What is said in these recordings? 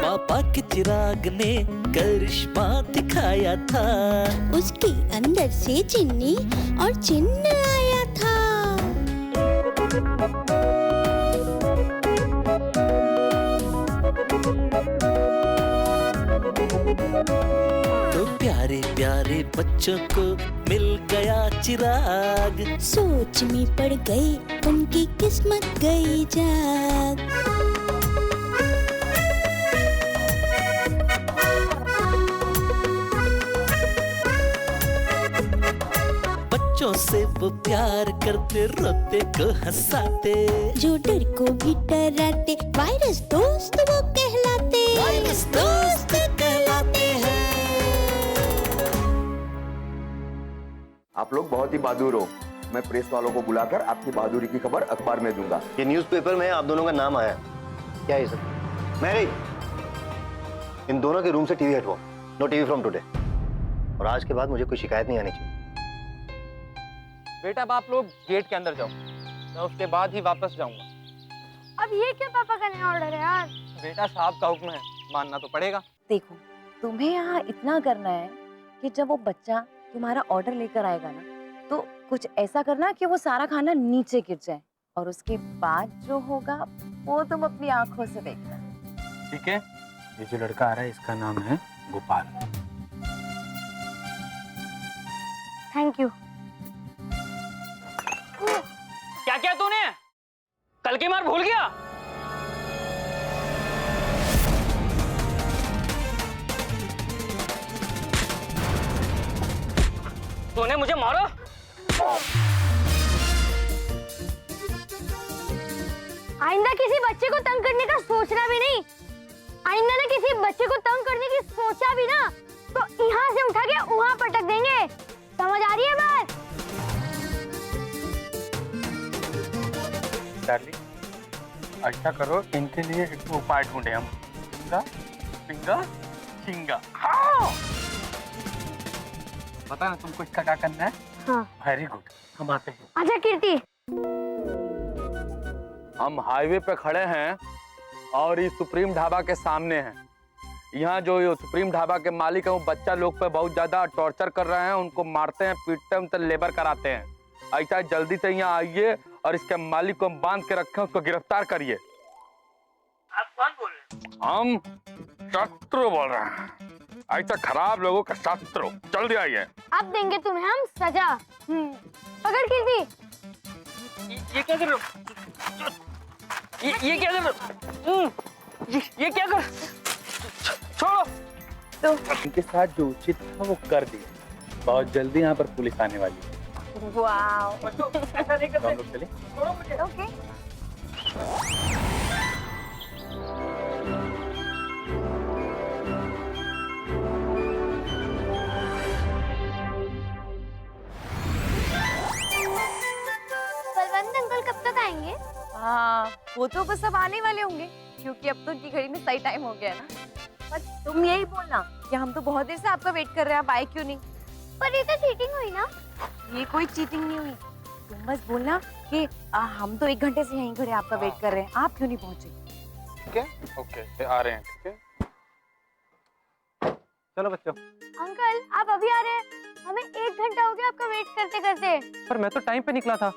पापा के चिराग ने करिश्मा दिखाया था, उसके अंदर से चिन्नी और चिन्ह आया था। तो प्यारे प्यारे बच्चों को मिल गया चिराग, सोच में पड़ गई उनकी किस्मत गई जाग। बच्चों से वो प्यार करते, रोते को हंसाते, जो डर को भी डराते, वायरस दोस्त वो कहलाते, वायरस दोस्त कहलाते हैं। आप लोग बहुत ही बहादुर हो। मैं प्रेस वालों को बुलाकर आपकी बहादुरी की खबर अखबार में दूंगा। ये न्यूज़पेपर में आप दोनों का नाम आया। क्या है सर? मैरी, इन दोनों के रूम से टीवी हटवाओ। No TV from today. और आज के बाद मुझे कोई शिकायत नहीं आनी चाहिए। बेटा अब आप लोग गेट के अंदर जाओ, मैं उसके बाद ही वापस जाऊंगा। अब ये क्या पापा का नया ऑर्डर है यार? बेटा साहब का हुक्म है, मानना तो पड़ेगा। देखो, तुम्हें यहाँ इतना करना है कि जब वो बच्चा तुम्हारा ऑर्डर लेकर आएगा ना, तो कुछ ऐसा करना कि वो सारा खाना नीचे गिर जाए, और उसके बाद जो होगा वो तुम अपनी आंखों से देखना। ठीक है? ये जो लड़का आ रहा है इसका नाम है गोपाल। Thank you. क्या क्या तूने कल की मार भूल गया? तूने मुझे मारा? आइंदा किसी बच्चे को तंग करने का सोचना भी नहीं। आइंदा ने किसी बच्चे को तंग करने की सोचा भी ना, तो यहाँ से उठा के वहाँ पटक देंगे। समझ आ रही है बात? डार्लिंग, अच्छा करो, इनके लिए एक उपाय ढूंढे हम। पिंगा, पिंगा, चिंगा। हाँ! पता ना तुमको इसका क्या करना है? हाँ। वेरी गुड, हम आते हैं। अच्छा कीर्ति, हम हाईवे पे खड़े हैं और ये सुप्रीम ढाबा के सामने हैं। यहाँ जो ये सुप्रीम ढाबा के मालिक है वो बच्चा लोग पे बहुत ज्यादा टॉर्चर कर रहे हैं, उनको मारते हैं, पीटते हैं, उनसे लेबर कराते हैं। ऐसा जल्दी से यहाँ आइए और इसके मालिक को बांध के रखें, उसको गिरफ्तार करिए। आप कौन बोल रहे हैं? हम शत्रु बोल रहे हैं, ऐसा खराब लोगों का शत्रु। जल्दी आइए। अब देंगे तुम्हें हम सजा। पकड़ कीर्ति। ये क्या कर रहे हो? ये क्या कर रहे हो? ये क्या कर? छोड़ो। तो इनके साथ जो उचित था वो कर दिया। बहुत जल्दी यहाँ पर पुलिस आने वाली है। वाओ। ऐसा नहीं करते। हम लोग चले। छोड़ो मुझे। ओके। बलवंत अंकल कब तक आएंगे? हाँ, वो तो बस अब आने वाले होंगे, क्योंकि अब तो उनकी घड़ी में सही टाइम हो गया है ना। पर तुम यही बोलना कि हम तो बहुत देर से आपका वेट कर रहे हैं, आप आए क्यों नहीं? पर ये तो चीटिंग हुई ना। ये कोई चीटिंग नहीं हुई। तुम बस बोलना कि हम तो 1 घंटे से यहीं खड़े आपका वेट कर रहे हैं, आप क्यों नहीं पहुंचे? ठीक है? ओके, आ रहे हैं। ठीक है, चलो बच्चों। अंकल आप अभी आ रहे हैं? हमें 1 घंटा हो गया आपका वेट करते करते। पर मैं तो टाइम पे निकला था,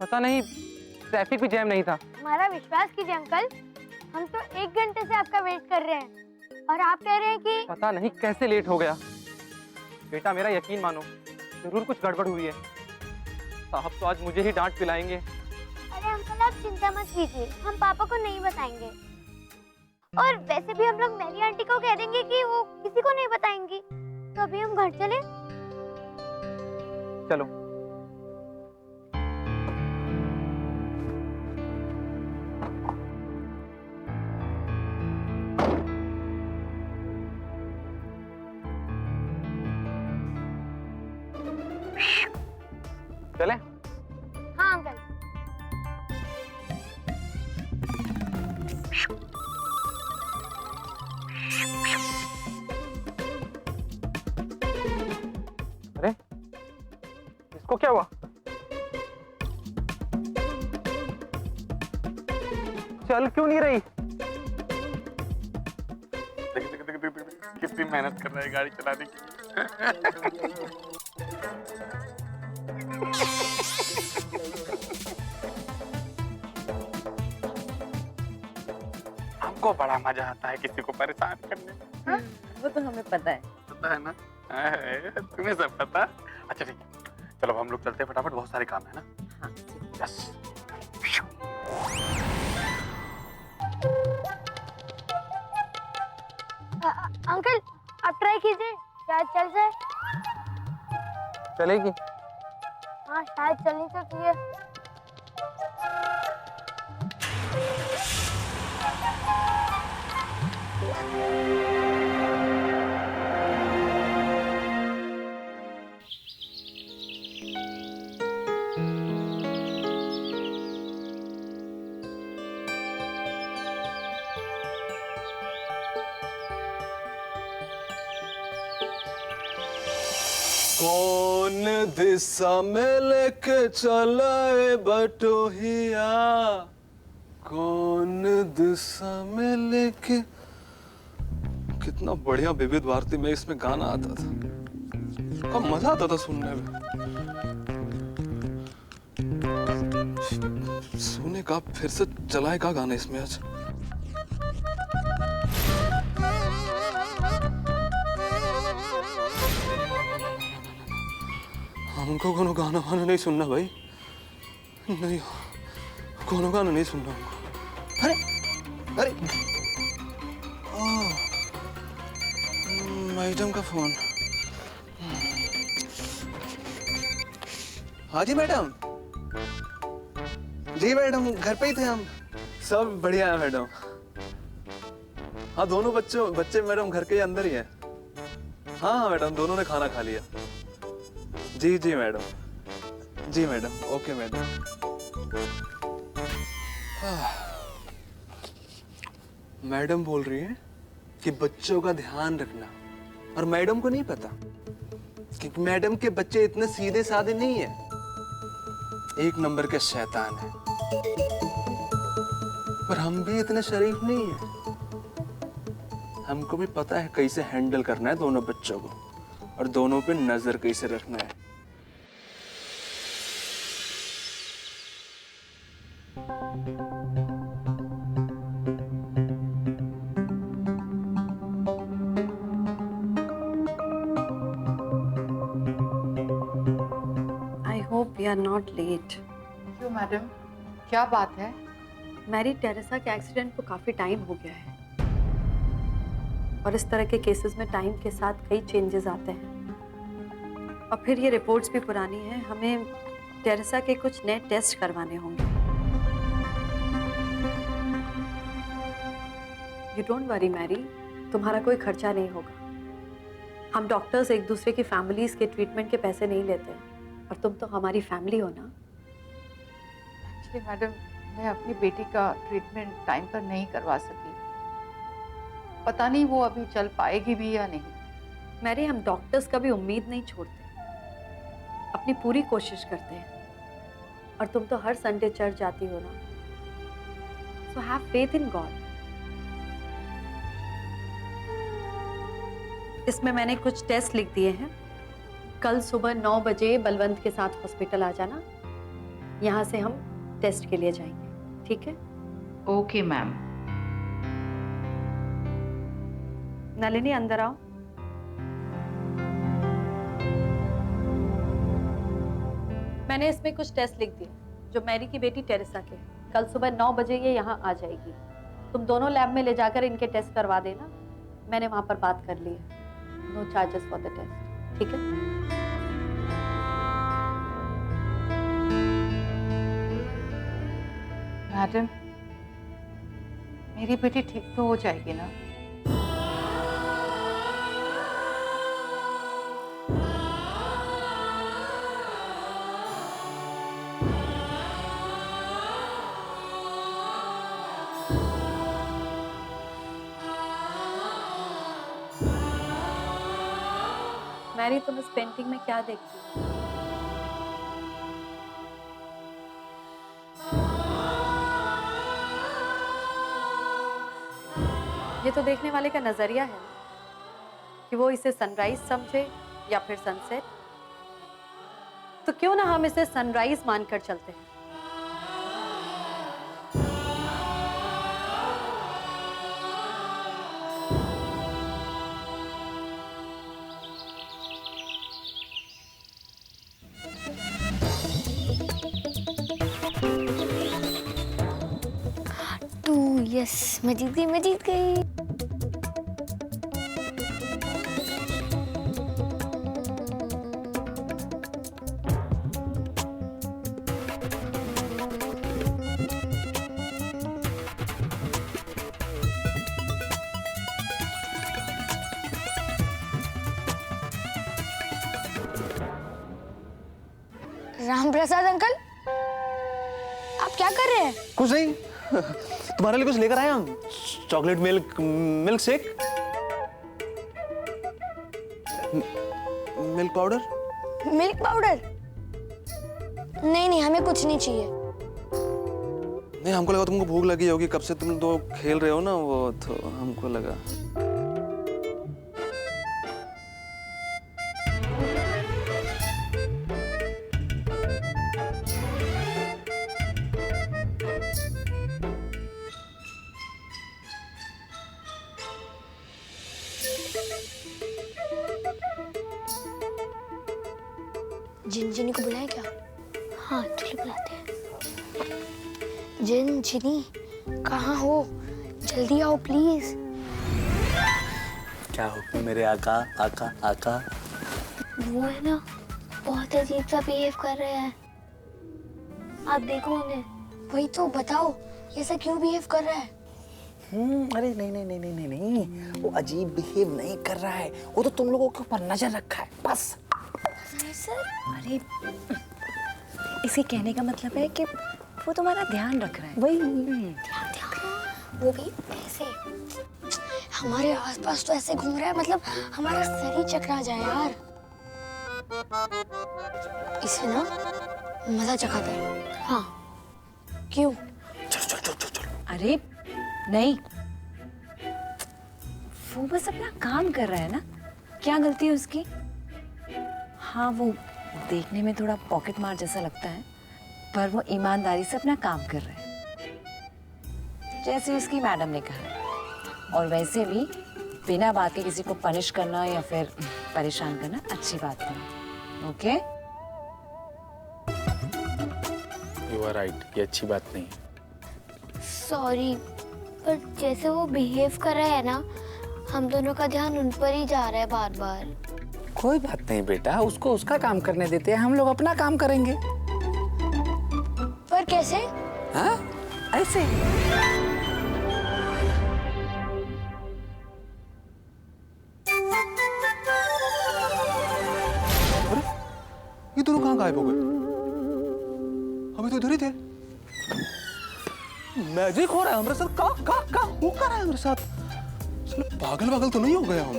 पता नहीं ट्रैफिक भी जैम नहीं था। हमारा विश्वास कीजिए अंकल, हम तो 1 घंटे से आपका वेट कर रहे हैं और आप कह रहे हैं कि पता नहीं कैसे लेट हो गया। बेटा मेरा यकीन मानो, जरूर कुछ गड़बड़ हुई है। साहब तो आज मुझे ही डांट पिलाएंगे। अरे अंकल आप चिंता मत कीजिए, हम पापा को नहीं बताएंगे। और वैसे भी हम लोग मैरी आंटी को कह देंगे कि वो किसी को नहीं बताएंगी। तो अभी हम घर चले। चलो। चले? हाँ अंकल। अरे इसको क्या हुआ? चल क्यों नहीं रही? कितनी मेहनत कर रहा है गाड़ी चलाने की। हमको बड़ा मजा आता है किसी को परेशान करने में। वो तो हमें पता है। पता है ना? तुम्हें सब पता। अच्छा ठीक है, चलो हम लोग चलते हैं फटाफट, बहुत सारे काम है ना। हाँ, यस। अंकल आप ट्राई कीजिए, शायद चल जाए। चलेगी? हाँ शायद चलनी तो चाहिए। कौन दिशा में लेके चला है बटोहिया, कौन दिशा में लेके। कितना बढ़िया विविध भारती में इसमें गाना आता था, क्या मजा आता था सुनने में। सोने का फिर से चलाएगा गाना इसमें आज। हमको कोनो गाना वाना नहीं सुनना भाई, नहीं कोनो गाना नहीं सुनना हमको। अरे अरे मैडम का फोन। हाँ जी मैडम। जी मैडम घर पे ही थे हम। सब बढ़िया है मैडम। हाँ दोनों बच्चे मैडम घर के अंदर ही हैं। हाँ मैडम दोनों ने खाना खा लिया। जी जी मैडम, जी मैडम, ओके मैडम। मैडम बोल रही है कि बच्चों का ध्यान रखना, और मैडम को नहीं पता कि मैडम के बच्चे इतने सीधे साधे नहीं है, एक नंबर के शैतान है। पर हम भी इतने शरीफ नहीं है, हमको भी पता है कैसे हैंडल करना है दोनों बच्चों को, और दोनों पे नजर कैसे रखना है। I hope we are not late. क्यों मैडम, क्या बात है? मैरी टेरेसा के एक्सीडेंट को काफी टाइम हो गया है, और इस तरह के केसेस में टाइम के साथ कई चेंजेस आते हैं, और फिर ये रिपोर्ट्स भी पुरानी हैं। हमें टेरेसा के कुछ नए टेस्ट करवाने होंगे। यू डोंट वरी मैरी, तुम्हारा कोई खर्चा नहीं होगा। हम डॉक्टर्स एक दूसरे की फैमिलीज के ट्रीटमेंट के पैसे नहीं लेते, और तुम तो हमारी फैमिली हो ना। एक्चुअली मैडम, मैं अपनी बेटी का ट्रीटमेंट टाइम पर नहीं करवा सकी। पता नहीं वो अभी चल पाएगी भी या नहीं। मैरी, हम डॉक्टर्स का भी उम्मीद नहीं छोड़ते, अपनी पूरी कोशिश करते हैं, और तुम तो हर संडे चर्च जाती हो ना। So have faith in God. इसमें मैंने कुछ टेस्ट लिख दिए हैं। कल सुबह 9 बजे बलवंत के साथ हॉस्पिटल आ जाना। यहाँ से हम टेस्ट के लिए जाएंगे, ठीक है? Okay ma'am. नलिनी अंदर आओ। मैंने इसमें कुछ टेस्ट लिख दिए जो मैरी की बेटी टेरेसा के। कल सुबह 9 बजे ये यहाँ आ जाएगी। तुम दोनों लैब में ले जाकर इनके टेस्ट करवा देना। मैंने वहां पर बात कर ली है। No charges for the test, ठीक है? मैडम, मेरी बेटी ठीक तो हो जाएगी ना? मैरी, तुम इस पेंटिंग में क्या देखती हो? ये तो देखने वाले का नजरिया है ना, कि वो इसे सनराइज समझे या फिर सनसेट। तो क्यों ना हम इसे सनराइज मानकर चलते हैं। यस, मैं जीत गई, मैं जीत गई। राम प्रसाद अंकल, आप क्या कर रहे हैं? कुछ नहीं, तुम्हारे लिए कुछ लेकर आए हम। Chocolate milk shake, milk powder. Milk powder? नहीं नहीं, हमें कुछ नहीं चाहिए। नहीं, हमको लगा तुमको भूख लगी होगी, कब से तुम तो खेल रहे हो ना, वो तो हमको लगा। जिनी को बुलाएं क्या? हाँ चलो बुलाते हैं। जिनी, कहाँ हो? जल्दी आओ प्लीज। क्या हुक्म मेरे आका आका आका? वो है ना, बहुत अजीब सा बिहेव कर रहे हैं, आप देखो उन्हें। वही तो बताओ, ये ऐसा क्यों बिहेव कर रहा है? अरे नहीं नहीं नहीं नहीं नहीं, वो अजीब बिहेव नहीं कर रहा है, वो तो तुम लोगों के ऊपर नजर रखा है बस। अरे इसे कहने का मतलब है कि वो तुम्हारा ध्यान रख रहा है। वही वो भी ऐसे हमारे आसपास तो ऐसे घूम रहा है, मतलब हमारा सर ही चकरा जाए यार। इसे ना मजा चखाते हैं। हाँ क्यों? चलो चलो चलो चलो। अरे नहीं, वो बस अपना काम कर रहा है ना, क्या गलती है उसकी? हाँ वो देखने में थोड़ा पॉकेट मार जैसा लगता है, पर वो ईमानदारी से अपना काम कर रहा है, जैसे उसकी मैडम ने कहा। और वैसे भी बिना बात के किसी को पनिश करना या फिर परेशान करना अच्छी बात नहीं। ओके? यू आर राइट, ये अच्छी बात नहीं है। सॉरी, पर जैसे वो बिहेव कर रहा है ना, हम दोनों का ध्यान उन पर ही जा रहा है बार बार। कोई बात नहीं बेटा, उसको उसका काम करने देते हैं, हम लोग अपना काम करेंगे। पर कैसे? हाँ ऐसे। अरे ये दोनों कहाँ गायब हो गए? अभी तो इधर ही थे। मैजिक हो रहा है हमारे साथ। का हो क्या रहा है हमारे साथ? पागल तो नहीं हो गया हम?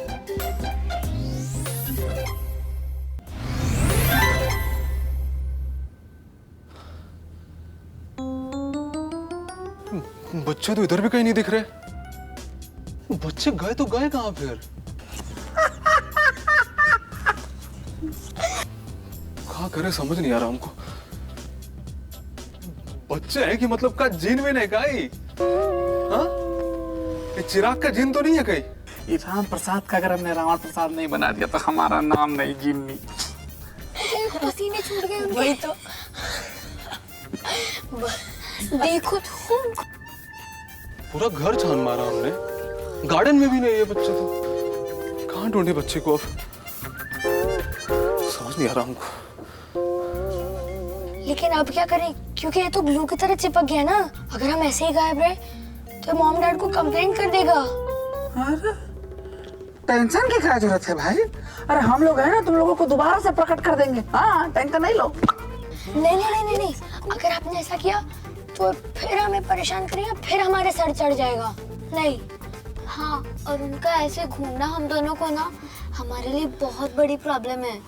बच्चे तो इधर भी कहीं नहीं दिख रहे। बच्चे गए तो गए कहां फिर? क्या करे समझ नहीं आ रहा हमको। बच्चे हैं कि मतलब का जिन में नहीं कहीं? हाँ? ये चिराग का जिन तो नहीं है कहीं? ये राम प्रसाद का अगर हमने रावण प्रसाद नहीं बना दिया तो हमारा नाम नहीं जिन्नी। पसीने छूट गए उनके। वही तो। देखो तुम। पूरा घर छान मारा हमने, गार्डन में भी नहीं है बच्चे तो। कहाँ ढूंढे बच्चे को अब? समझ नहीं आ रहा हमको। लेकिन अब क्या करें, क्योंकि ये तो ग्लू की तरह चिपक गया ना। अगर हम ऐसे ही गायब रहे तो मॉम डैड को कंप्लेंट कर देगा। अरे टेंशन की क्या जरूरत है भाई? अरे हम लोग हैं ना, तुम लोगों को दोबारा से प्रकट कर देंगे। हाँ टेंशन नहीं लो। नहीं, अगर आपने ऐसा किया तो फिर हमें परेशान करेगा, फिर हमारे सर चढ़ जाएगा। नहीं। हाँ, और उनका ऐसे घूमना हम दोनों को ना हमारे लिए बहुत बड़ी प्रॉब्लम है।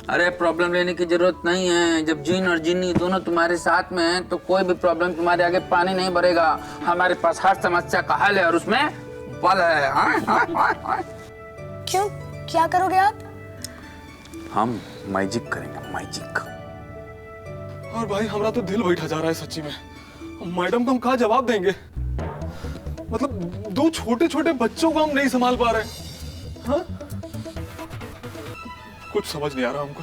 अरे प्रॉब्लम लेने की जरूरत नहीं है। जब जिन और जिन्नी दोनों तुम्हारे साथ में हैं तो कोई भी प्रॉब्लम तुम्हारे आगे पानी नहीं भरेगा। हमारे पास हर समस्या का हल है और उसमें पल है। क्यों, क्या करोगे आप? हम मैजिक करेंगे, मैजिक। और भाई हमारा तो दिल बैठा जा रहा है सच्ची में। मैडम को हम क्या जवाब देंगे? मतलब 2 छोटे छोटे बच्चों को हम नहीं संभाल पा रहे। हाँ? कुछ समझ नहीं आ रहा हमको।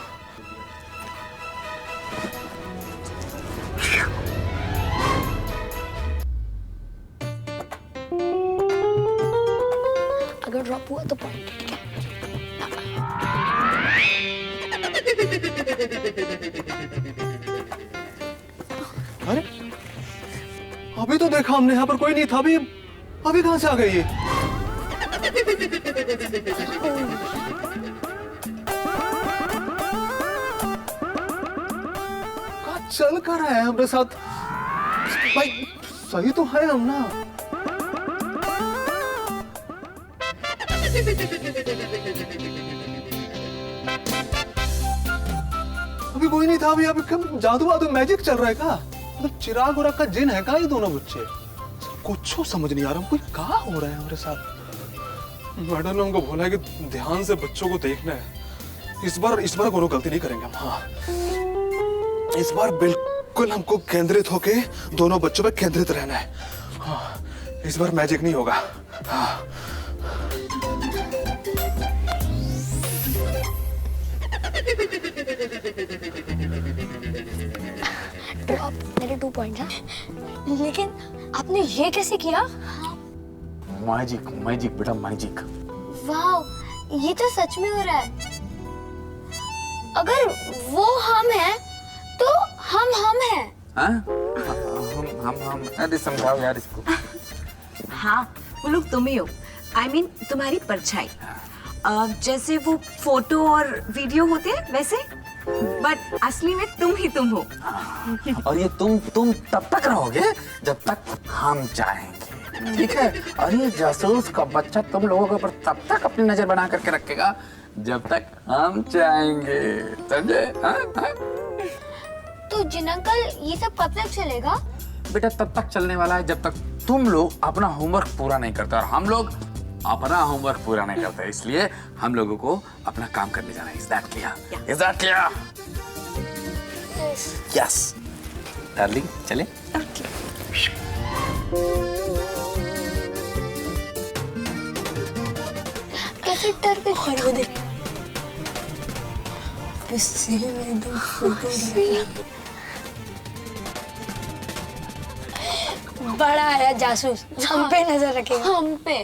अगर ड्रॉप हुआ तो पॉइंट, ठीक है? अरे अभी तो देखा हमने, यहाँ पर कोई नहीं था। अभी कहां से आ गई ये? क्या चल कर रहा है हमारे साथ? भाई सही तो है हम ना? अभी कोई नहीं था। अभी कब जादू वादू मैजिक चल रहा है का? मतलब चिराग उराग का जिन है का ये दोनों बच्चे? कुछ समझ नहीं आ रहा हमको, क्या हो रहा है हमारे साथ। मैडम ने हमको बोला है कि ध्यान से बच्चों को देखना है। इस बार कोनो गलती नहीं करेंगे हम। हाँ, इस बार बिल्कुल हमको केंद्रित होके दोनों बच्चों पे केंद्रित रहना है। हाँ, इस बार मैजिक नहीं होगा। हाँ। ड्रॉप, मेरे 2 पॉइंट हैं। लेकिन आपने ये कैसे किया? मैजिक, मैजिक बेटा, मैजिक। वाह, ये तो सच में हो रहा है। अगर वो हम हैं तो हम हैं। हाँ? हम अरे समझाओ यार इसको। हाँ, वो लोग तुम ही हो। I mean, तुम्हारी परछाई। जैसे वो फोटो और वीडियो होते हैं वैसे, बट असली में तुम ही तुम हो। और ये तुम तब तक रहोगे जब तक हम चाहेंगे, ठीक है? और ये जासूस का बच्चा तुम लोगों के ऊपर तब तक अपनी नजर बना करके रखेगा जब तक हम चाहेंगे, समझे? तो जिन अंकल, ये सब कब तक चलेगा? बेटा तब तक चलने वाला है जब तक तुम लोग अपना होमवर्क पूरा नहीं करते, और हम लोग अपना होमवर्क पूरा नहीं करते। इसलिए हम लोगों को अपना काम करने जाना है। Is that clear? Is that clear? Yes. Darling, चले? कैसे डर के खड़े हो देख। इससे मैं दो फोटो बड़ा आया जासूस, हम पे नजर रखेगा। हम पे।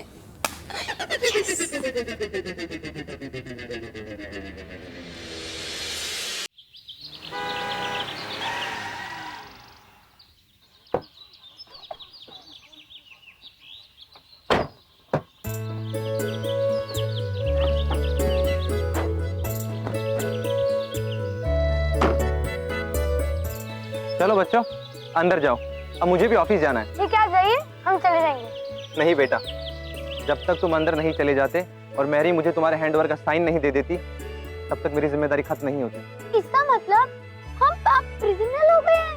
चलो बच्चों, अंदर जाओ, अब मुझे भी ऑफिस जाना है। ठीक है, आप जाइए, हम चले जाएंगे। नहीं बेटा, जब तक तुम अंदर नहीं चले जाते और मैरी मुझे तुम्हारे हैंडओवर का साइन नहीं दे देती, तब तक मेरी जिम्मेदारी खत्म नहीं होती। इसका मतलब हम आप प्रिजनर हो गए हैं।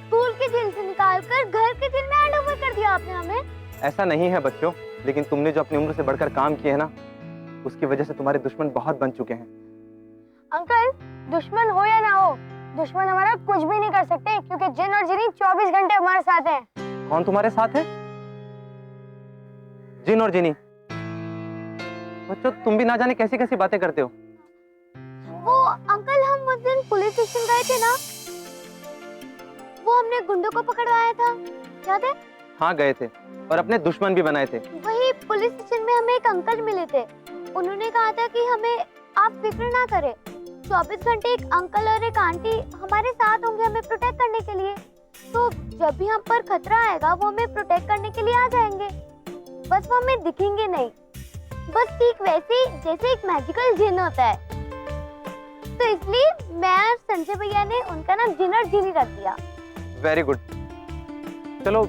स्कूल के जेल से निकालकर घर के जेल में हैंडओवर कर दिया आपने हमें। ऐसा नहीं है बच्चों, लेकिन तुमने जो अपनी उम्र से बढ़कर काम किए हैं ना, उसकी वजह से तुम्हारे दुश्मन बहुत बन चुके हैं। अंकल, दुश्मन हो या ना हो, दुश्मन हमारा कुछ भी नहीं कर सकते, क्योंकि जिन और जिनी 24 घंटे हमारे साथ हैं। कौन तुम्हारे साथ है? जिन और जिनी? बच्चों, तुम भी ना जाने कैसी कैसी बातें करते हो। वो अंकल, हम उस दिन पुलिस स्टेशन गए थे ना, वो हमने गुंडों को पकड़वाया था, याद है? हाँ गए थे, और अपने दुश्मन भी बनाए थे। वही पुलिस स्टेशन में हमें एक अंकल मिले थे। उन्होंने कहा था कि हमें आप फिक्र ना करें, 24 घंटे एक अंकल और एक आंटी हमारे साथ होंगे हमें प्रोटेक्ट करने के लिए। तो जब भी हम पर खतरा आएगा वो हमें प्रोटेक्ट करने के लिए आ जाएंगे। बस वो हमें दिखेंगे नहीं, बस ठीक वैसे जैसे एक मैजिकल जिन होता है। तो इसलिए मैं और संजय भैया ने उनका नाम जिन और जिनी रख दिया। Very good. चलो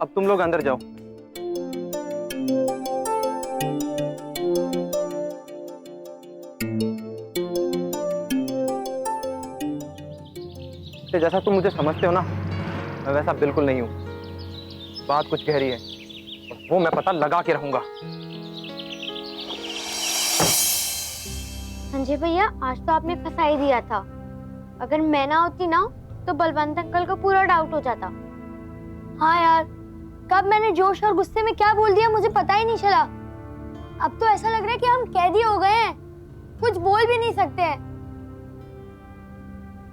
अब तुम लोग अंदर जाओ। जैसा तुम मुझे समझते हो ना, मैं वैसा बिल्कुल नहीं हूँ। बात कुछ गहरी है, और वो मैं पता लगा के रहूंगा। संजय भैया, आज तो आपने फंसा ही दिया था। अगर मैं ना होती ना तो बलवंत अंकल को पूरा डाउट हो जाता। हाँ यार, कब मैंने जोश और गुस्से में क्या बोल दिया मुझे पता ही नहीं चला। अब तो ऐसा लग रहा है कि हम कैदी हो गए हैं, कुछ बोल भी नहीं सकते हैं।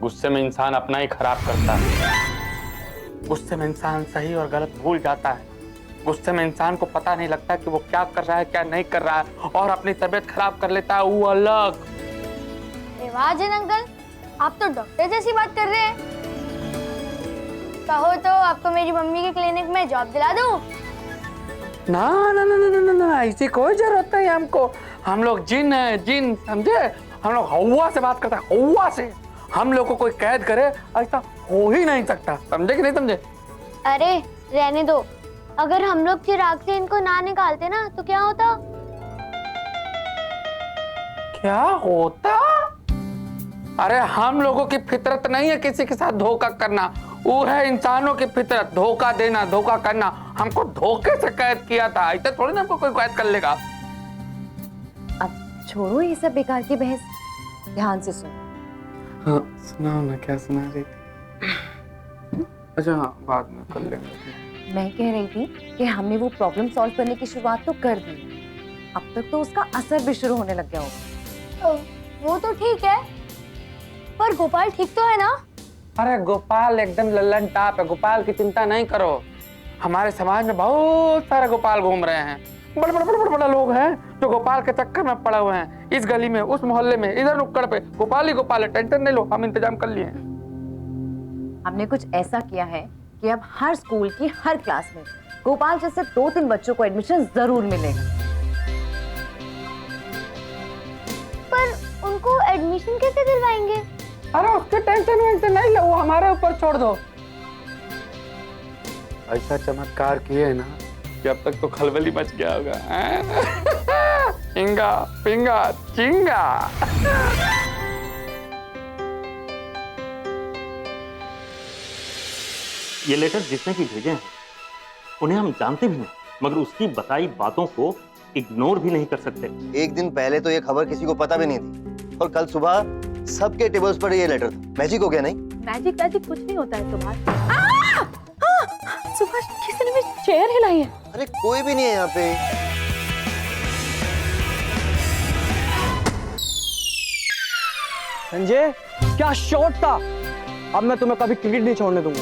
गुस्से में इंसान अपना ही खराब करता है। गुस्से में इंसान सही और गलत भूल जाता है। गुस्से में इंसान को पता नहीं लगता कि वो क्या कर रहा है क्या नहीं कर रहा है, और अपनी तबीयत खराब कर लेता है, वो अलग। वाह जैन अंकल, आप तो डॉक्टर जैसी बात कर रहे हैं। कहो तो आपको मेरी मम्मी के क्लिनिक में जॉब दिला दूं? ना ना ना ना ना ना, ऐसी कोई जरूरत नहीं हमको। हम लोग जिन है, जिन, समझे? हम लोग हवा से बात करते हैं, हवा से। हम लोग को कोई कैद करे ऐसा हो ही नहीं सकता, समझे कि नहीं समझे? अरे रहने दो, अगर हम लोग चिराग से इनको ना निकालते ना तो क्या होता? क्या होता? अरे हम लोगों की फितरत नहीं है किसी के साथ धोखा करना, वो है इंसानों की फितरत, धोखा देना, धोखा करना। हमको धोखे से कैद किया था, ऐसे थोड़ी ना हमको कोई कैद कर लेगा। अब छोड़ो ये सब बेकार की बहस, ध्यान से सुनो। हाँ सुनाओ ना, क्या सुना रही थी? अच्छा हाँ, बाद में कर लेंगे। मैं कह रही थी कि हमने वो प्रॉब्लम सॉल्व करने की शुरुआत तो कर दी, अब तक तो उसका असर भी शुरू होने लग गया होगा। वो तो ठीक है, पर गोपाल ठीक तो है ना? अरे गोपाल एकदम लल्लन टाप है, गोपाल की चिंता नहीं करो। हमारे समाज में बहुत सारे गोपाल घूम रहे हैं, बड़े लोग हैं जो गोपाल के चक्कर में पड़े हुए हैं। इस गली में, उस मोहल्ले में, इधर नुक्कड़ पे गोपाल ही गोपाल है, टेंशन नहीं लो, हम इंतजाम कर लिए हैं। हमने कुछ ऐसा किया है कि अब हर स्कूल की हर क्लास में गोपाल जैसे 2-3 बच्चों को एडमिशन जरूर मिलेगा। पर उनको एडमिशन कैसे दिलवाएंगे? अरे उसके टेंशन नहीं लो, वो हमारे ऊपर छोड़ दो। ऐसा चमत्कार किए ना कि अब तक तो खलबली मच गया होगा। इंगा पिंगा चिंगा। ये लेटर जिसने भी भेजे हैं उन्हें हम जानते भी नहीं, मगर उसकी बताई बातों को इग्नोर भी नहीं कर सकते। एक दिन पहले तो ये खबर किसी को पता भी नहीं थी, और कल सुबह सबके टेबल्स पर ये लेटर था। मैजिक हो गया नहीं? मैजिक वैजिक कुछ नहीं होता है सुभाष। सुभाष, किसी ने मेरी चेयर हिलाई है। अरे कोई भी नहीं है यहाँ पे। संजय, क्या शॉट था! अब मैं तुम्हें कभी क्रिकेट नहीं छोड़ने दूंगा।